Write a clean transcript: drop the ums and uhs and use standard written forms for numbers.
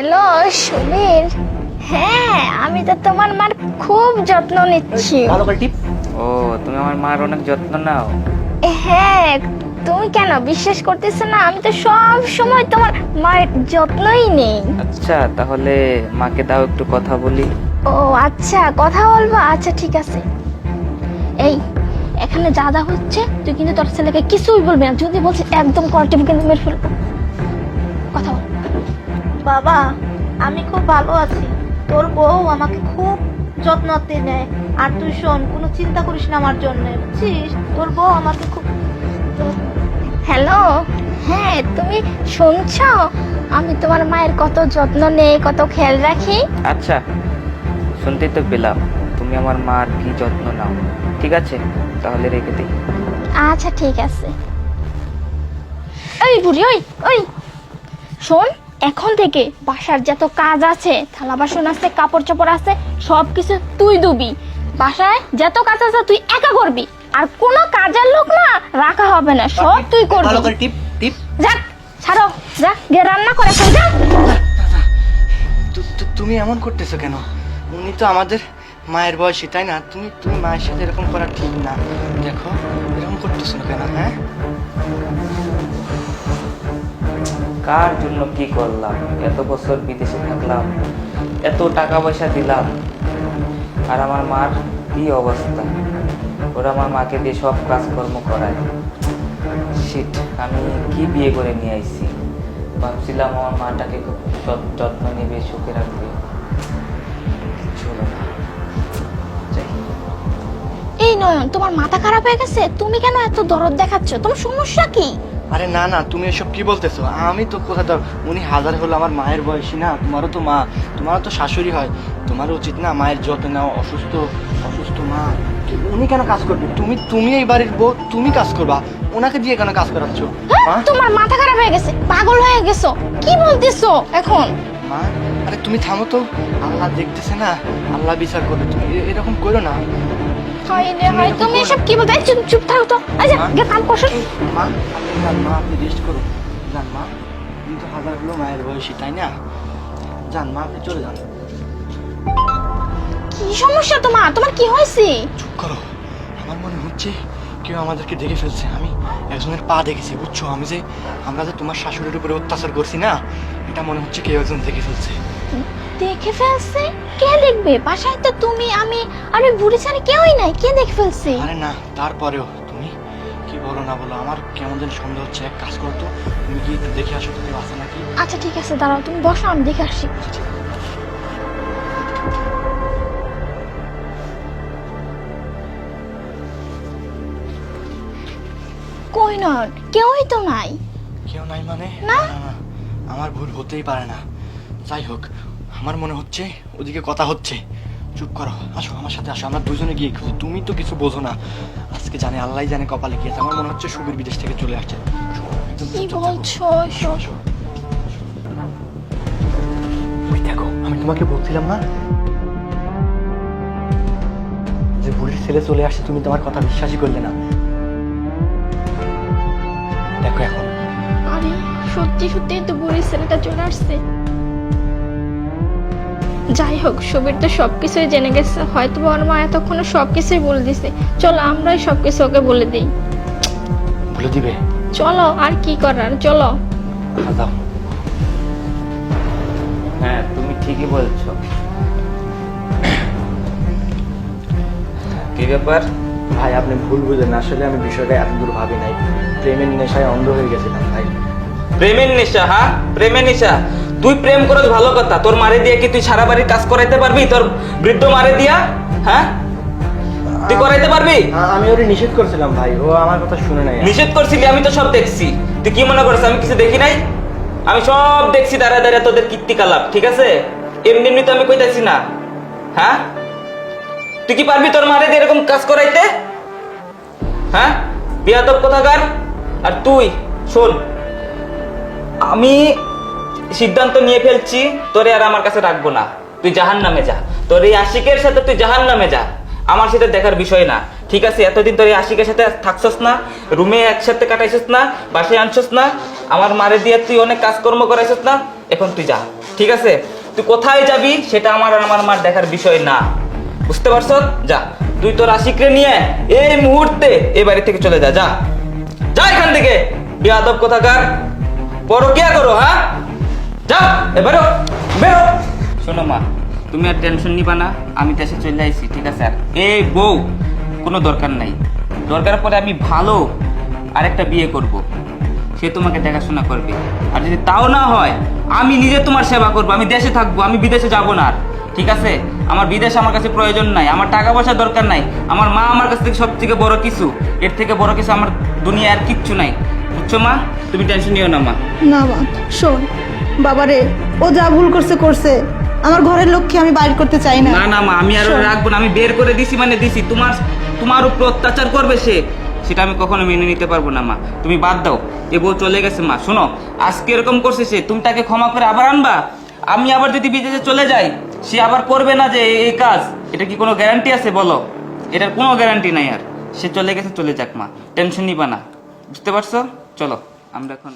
Hello Subir. হ্যাঁ, আমি তো তোমার মার খুব যত্ন নিচ্ছি। ভালো করে টিপ। ও, তুমি আমার মার অনেক যত্ন নাও। হ্যাঁ, তুমি কেন বিশ্বাস করতেছো না? আমি তো সব সময় তোমার মায়ের যত্নই নেই। আচ্ছা, তাহলে মাকে দাও একটু কথা বলি। ও আচ্ছা, কথা বলবো, আচ্ছা ঠিক আছে। এই এখানে যা যা হচ্ছে তুই কিন্তু তোর ছেলেকে কিছুই বলবি না, যদি বলছিস একদম কলটিভ কিন্তু মেরে ফেলবো। কথা বল। বাবা, আমি খুব ভালো আছি। তোর বউ আমাকে খুব যত্নতে নেয়। আর তুই শোন, কোনো চিন্তা করিস না আমার জন্য, বুঝছিস? তোর বউ আমাকে খুব হ্যালো, হ্যাঁ তুমি শুনছো? আমি তোমার মায়ের কত যত্ন নেই, কত খেয়াল রাখি। আচ্ছা, শুনতেই তো পেলাম তুমি আমার মার কি যত্ন নাও। ঠিক আছে, তাহলে রেখে দিই। আচ্ছা ঠিক আছে। ওই বুড়ি, ওই ওই শোন, এখন থেকে বাসার যত কাজ আছে, থালা বাসন আছে, কাপড় চোপড় আছে, সব কিছু তুই দিবি। বাসায় যত কাজ আছে তুই একা করবি, আর কোনো কাজের লোক না রাখা হবে না, সব তুই করবি। ভালো করে টিপ টিপ। যা, ছাড়ো, যা গিয়ে রান্না করে খাই, যা। তুমি এমন করতেছো কেন? উনি তো আমাদের মায়ের বয়সী, তাই না? তুমি তুমি মায়ের সাথে এরকম করা ঠিক না। দেখো, এরকম করতেছো না কেন? হ্যাঁ, কার জন্য কি করলাম? এত বছর বিদেশে থাকলাম, এত টাকা পয়সা দিলাম, আর আমার মার কি অবস্থা। ওরা আমার মাকে দিয়ে সব কাজকর্ম করায়। শিট, আমি কি বিয়ে করে নিয়ে আইছি। ভাবছিলাম আমার মাটাকে খুব যত্ন নেবে, সুখে রাখবে। কিচ্ছু হলো না। যাই। এই নয়ন, তোমার মাথা খারাপ হয়ে গেছে? তুমি কেন এত দরদ দেখাচ্ছ? তোমার সমস্যা কি? আরে না না, তুমি এসব কি বলতেছো? আমি তো কোথায় দাও, উনি হাজার হলো আমার মায়ের বয়সী না? তোমারও তো মা, তোমারও তো শাশুড়ি হয়, তোমারও উচিত না মায়ের যত্ন নাও। অসুস্থ অসুস্থ মা, উনি কেন কাজ করবে? তুমি তুমি এই বাড়ির বউ, তুমি কাজ করবা, ওনাকে দিয়ে কেন কাজ করাচ্ছ? মা, তোমার মাথা খারাপ হয়ে গেছে, পাগল হয়ে গেছো, কি বলতেছো এখন? মা, আরে তুমি থামো তো। আল্লাহ দেখতেছে না, আল্লাহ বিচার করবে। তুমি এরকম করো না। হাই রে হাই, তুমি এসব কি বলতে? চুপ চুপ থাকো তো। আচ্ছা গিয়ে কাম করছো। মা, আপনি যান মা, আপনি রেস্ট করুন। যান মা, তুমি তো হাজার হলো মায়ের বয়সী, তাই না? যান মা, আপনি চলে যান। কি সমস্যা তোমার? তোমার কি হয়েছে? চুপ করো। আমার মনে হচ্ছে কেউ আমাদেরকে দেখে ফেলছে। আমি একজনের পা দেখেছি, বুঝছো? আমরা যে তোমার শাশুড়ির উপরে অত্যাচার করছি না, এটা মনে হচ্ছে কেউ একজন দেখে ফেলছে। দেখে ফেলছে? কে দেখবে? বাসায় তো তুমি, আমি আর ওই বুড়ি ছাড়া কেউই নাই, কে দেখে ফেলছে? আরে না, তারপরেও তুমি কি বলো না বলো, আমার কেমন যেন সন্দেহ হচ্ছে। এক কাজ করো তো, তুমি কি একটু দেখে আসো তো, কেউ আছে নাকি। আচ্ছা ঠিক আছে, দাঁড়াও, তুমি বসো, আমি দেখে আসছি। কই না, কেউই তো নাই। কেউ নাই মানে? না। না, আমার ভুল হতেই পারে না। যাই হোক, আমার মনে হচ্ছে ওদিকে কথা হচ্ছে। চুপ করো, আসো আমার সাথে আসো, আমরা দুজনে গিয়ে খুঁজি। তুমি তো কিছু বোঝো না, আজকে জানে আল্লাহ জানে কপালে কি আছে। আমার মনে হচ্ছে সুবীর বিদেশ থেকে চলে আসছে। একদম কি চুপচাপ থাকো। বলছো এসব? আসো। ওই দেখো, আমি তোমাকে বলছিলাম না যে বুড়ির ছেলে চলে আসছে, তুমি তোমার কথা বিশ্বাসই করলে না। দেখো এখন। আরে সত্যি সত্যি তো বুড়ি ছেলেটা চলে আসছে। যাই হোক, সুবীর তো সবকিছুই জেনে গেছে, হয়তো ওর মা এতক্ষণে সবকিছুই বলে দিছে। চলো আমরাই সবকিছু ওকে বলে দিই। বলে দিবে? চলো, আর কি করার, চলো। দাও। হ্যাঁ, তুমি ঠিকই বলছো। কি ব্যাপার? ভাই, আপনি ভুল বুঝলেন, আসলে আমি বিষয়টা এত দূর ভাবি নাই। প্রেমের নেশায় অন্ধ হয়ে গেছিলাম ভাই। প্রেমের নেশা? হ্যাঁ, প্রেমের নেশা। তুই প্রেম করছ ভালো কথা, তোর মারে দিয়ে কি তুই সারা বাড়ির কাজ করাইতে পারবি? তোর বৃদ্ধ মারে দিয়া, হ্যাঁ, তুই করাইতে পারবি? আমি ওরে নিষেধ করছিলাম ভাই, ও আমার কথা শুনে নাই। নিষেধ করছিলি? আমি তো সব দেখছি। তুই কি মনে করছিস আমি কিছু দেখি নাই? আমি সব দেখছি, দাঁড়া দাঁড়া তোদের কীর্তিকলাপ। ঠিক আছে, এমনি এমনি তো আমি কইতাছি না। হ্যাঁ, তুই কি পারবি তোর মারে দিয়ে এরকম কাজ করাইতে? হ্যাঁ, বিয়াদব কোথাকার। আর তুই শোন, আমি সিদ্ধান্ত নিয়ে ফেলছি, তোরে আর আমার কাছে রাখবো না। তুই জাহান্নামে যা, তোর এই আশিকের সাথে তুই জাহান্নামে যা, আমার সাথে দেখার বিষয় না। ঠিক আছে, এতদিন তোর এই আশিকের সাথে থাকছস না, রুমে একসাথে কাটাইছস না, বাসায় আনছস না, আমার মারে দিয়ে তুই অনেক কাজকর্ম করাইছস না, এখন তুই যা। ঠিক আছে? তুই কোথায় যাবি সেটা আমার আর আমার মার দেখার বিষয় না, বুঝতে পারছ? যা, তুই তোর আশিকরে নিয়ে এই মুহূর্তে এই বাড়ি থেকে চলে যা, যা যা এখান থেকে, বেয়াদব কোথাকার, পরকিয়া করো, হ্যাঁ? যা, এবারো বেরো। শোনো মা, তুমি আর টেনশন নিবা না, আমি দেশে চলে আইছি, ঠিক আছে? আর এই বউ কোনো দরকার নাই, দরকার পরে আমি ভালো আরেকটা বিয়ে করব, সে তোমাকে দেখাশোনা করবে। আর যদি তাও না হয়, আমি নিজে তোমার সেবা করবো, আমি দেশে থাকবো, আমি বিদেশে যাব না আর, ঠিক আছে? আমার বিদেশ আমার কাছে প্রয়োজন নাই, আমার টাকা পয়সার দরকার নাই, আমার মা আমার কাছ থেকে সব থেকে বড় কিছু, এর থেকে বড় কিছু আমার দুনিয়ায় আর কিচ্ছু নাই, বুঝছো মা? তুমি টেনশন নিও না মা। না মা, শোন বাবারে, ও যা ভুল করছে করছে, আমার ঘরের লক্ষ্যে আমি বাইর করতে চাই না। না না মা, আমি আর রাখবো না, আমি বের করে দিছি মানে দিছি, তোমার উপর অত্যাচার করবে সে, সেটা আমি কখনো মেনে নিতে পারবো না মা, তুমি বাদ দাও, এ বউ চলে গেছে মা। শোনো, আজকে এরকম করছে সে, তুমি তাকে ক্ষমা করে আবার আনবা? আমি আবার যদি বিদেশে চলে যাই, সে আবার করবে না যে এই কাজ, এটা কি কোনো গ্যারান্টি আছে বলো? এটার কোনো গ্যারান্টি নাই। আর সে চলে গেছে, চলে যাক মা, টেনশন নিবা না, বুঝতে পারছো? চলো আমরা এখন